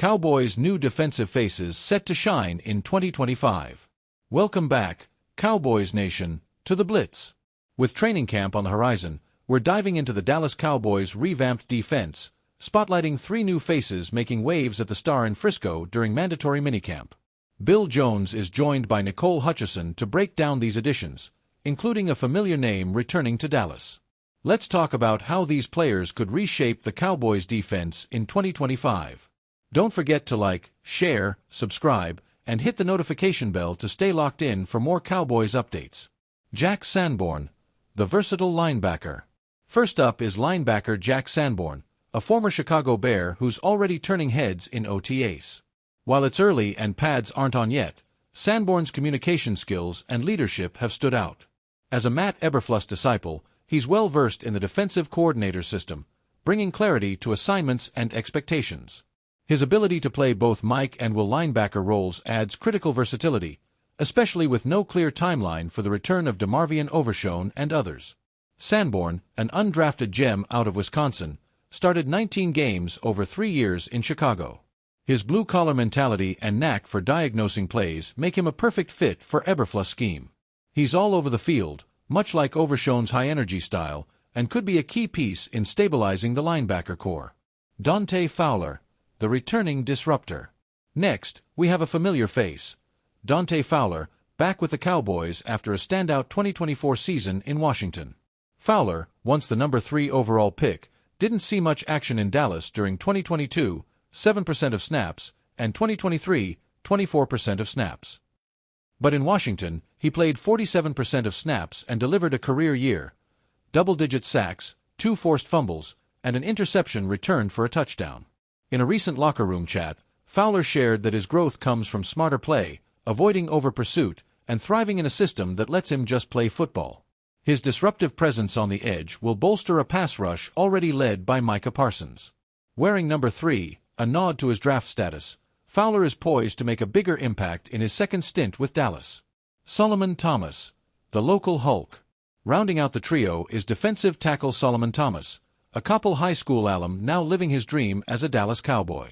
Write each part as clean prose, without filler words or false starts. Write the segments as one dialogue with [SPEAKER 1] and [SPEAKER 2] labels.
[SPEAKER 1] Cowboys' new defensive faces set to shine in 2025. Welcome back, Cowboys Nation, to the Blitz. With training camp on the horizon, we're diving into the Dallas Cowboys' revamped defense, spotlighting 3 new faces making waves at the Star in Frisco during mandatory minicamp. Bill Jones is joined by Nicole Hutchison to break down these additions, including a familiar name returning to Dallas. Let's talk about how these players could reshape the Cowboys' defense in 2025. Don't forget to like, share, subscribe, and hit the notification bell to stay locked in for more Cowboys updates. Jack Sanborn, the versatile linebacker. First up is linebacker Jack Sanborn, a former Chicago Bear who's already turning heads in OTAs. While it's early and pads aren't on yet, Sanborn's communication skills and leadership have stood out. As a Matt Eberflus disciple, he's well-versed in the defensive coordinator system, bringing clarity to assignments and expectations. His ability to play both Mike and Will linebacker roles adds critical versatility, especially with no clear timeline for the return of DeMarvion Overshown and others. Sanborn, an undrafted gem out of Wisconsin, started 19 games over 3 years in Chicago. His blue-collar mentality and knack for diagnosing plays make him a perfect fit for Eberflus' scheme. He's all over the field, much like Overshown's high-energy style, and could be a key piece in stabilizing the linebacker core. Dante Fowler, the returning disruptor. Next, we have a familiar face. Dante Fowler, back with the Cowboys after a standout 2024 season in Washington. Fowler, once the number 3 overall pick, didn't see much action in Dallas during 2022, 7% of snaps, and 2023, 24% of snaps. But in Washington, he played 47% of snaps and delivered a career year. Double-digit sacks, 2 forced fumbles, and an interception returned for a touchdown. In a recent locker room chat, Fowler shared that his growth comes from smarter play, avoiding over-pursuit, and thriving in a system that lets him just play football. His disruptive presence on the edge will bolster a pass rush already led by Micah Parsons. Wearing number 3, a nod to his draft status, Fowler is poised to make a bigger impact in his second stint with Dallas. Solomon Thomas, the local Hulk. Rounding out the trio is defensive tackle Solomon Thomas, a Coppell High School alum now living his dream as a Dallas Cowboy.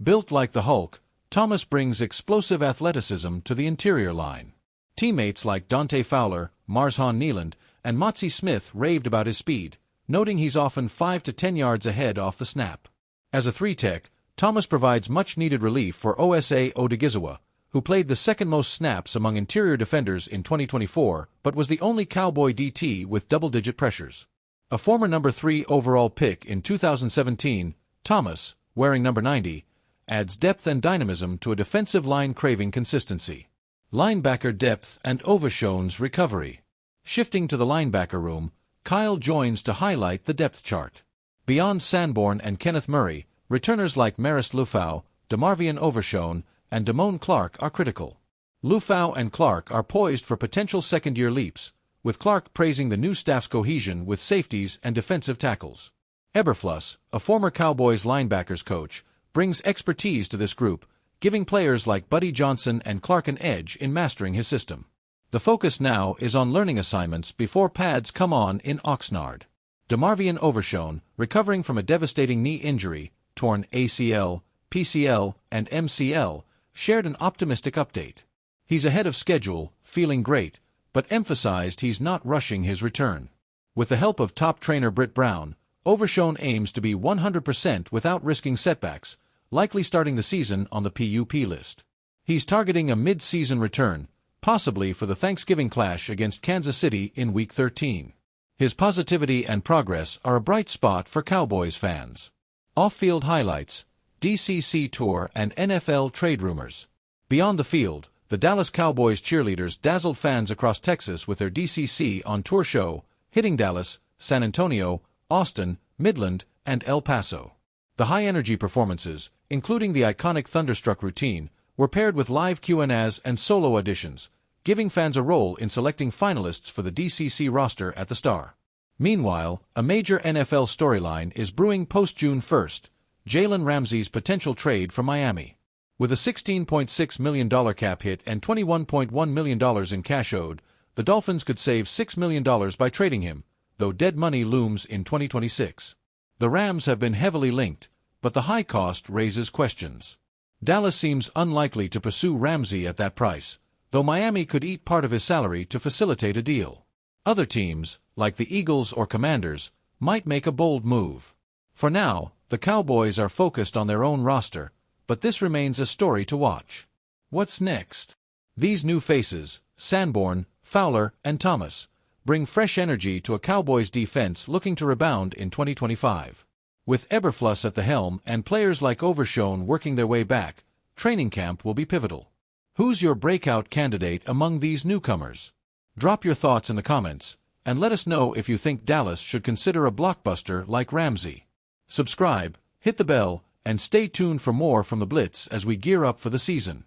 [SPEAKER 1] Built like the Hulk, Thomas brings explosive athleticism to the interior line. Teammates like Dante Fowler, Marshawn Kneeland, and Motzie Smith raved about his speed, noting he's often 5 to 10 yards ahead off the snap. As a 3-tech, Thomas provides much-needed relief for OSA Odigizua, who played the second-most snaps among interior defenders in 2024 but was the only Cowboy DT with double-digit pressures. A former number 3 overall pick in 2017, Thomas, wearing number 90, adds depth and dynamism to a defensive line craving consistency. Linebacker depth and Overshown's recovery. Shifting to the linebacker room, Kyle joins to highlight the depth chart. Beyond Sanborn and Kenneth Murray, returners like Marist Liufau, DeMarvion Overshown, and Damone Clark are critical. Liufau and Clark are poised for potential second-year leaps, with Clark praising the new staff's cohesion with safeties and defensive tackles. Eberflus, a former Cowboys linebackers coach, brings expertise to this group, giving players like Buddy Johnson and Clark an edge in mastering his system. The focus now is on learning assignments before pads come on in Oxnard. DeMarvion Overshown, recovering from a devastating knee injury, torn ACL, PCL, and MCL, shared an optimistic update. He's ahead of schedule, feeling great, but emphasized he's not rushing his return. With the help of top trainer Britt Brown, Overshown aims to be 100% without risking setbacks, likely starting the season on the PUP list. He's targeting a mid-season return, possibly for the Thanksgiving clash against Kansas City in Week 13. His positivity and progress are a bright spot for Cowboys fans. Off-field highlights, DCC tour and NFL trade rumors. Beyond the field, the Dallas Cowboys cheerleaders dazzled fans across Texas with their DCC on tour show, hitting Dallas, San Antonio, Austin, Midland, and El Paso. The high-energy performances, including the iconic Thunderstruck routine, were paired with live Q&As and solo auditions, giving fans a role in selecting finalists for the DCC roster at the Star. Meanwhile, a major NFL storyline is brewing post-June 1st, Jalen Ramsey's potential trade from Miami. With a $16.6 million cap hit and $21.1 million in cash owed, the Dolphins could save $6 million by trading him, though dead money looms in 2026. The Rams have been heavily linked, but the high cost raises questions. Dallas seems unlikely to pursue Ramsey at that price, though Miami could eat part of his salary to facilitate a deal. Other teams, like the Eagles or Commanders, might make a bold move. For now, the Cowboys are focused on their own roster, but this remains a story to watch. What's next? These new faces, Sanborn, Fowler, and Thomas, bring fresh energy to a Cowboys defense looking to rebound in 2025. With Eberflus at the helm and players like Overshown working their way back, training camp will be pivotal. Who's your breakout candidate among these newcomers? Drop your thoughts in the comments, and let us know if you think Dallas should consider a blockbuster like Ramsey. Subscribe, hit the bell, and stay tuned for more from the Blitz as we gear up for the season.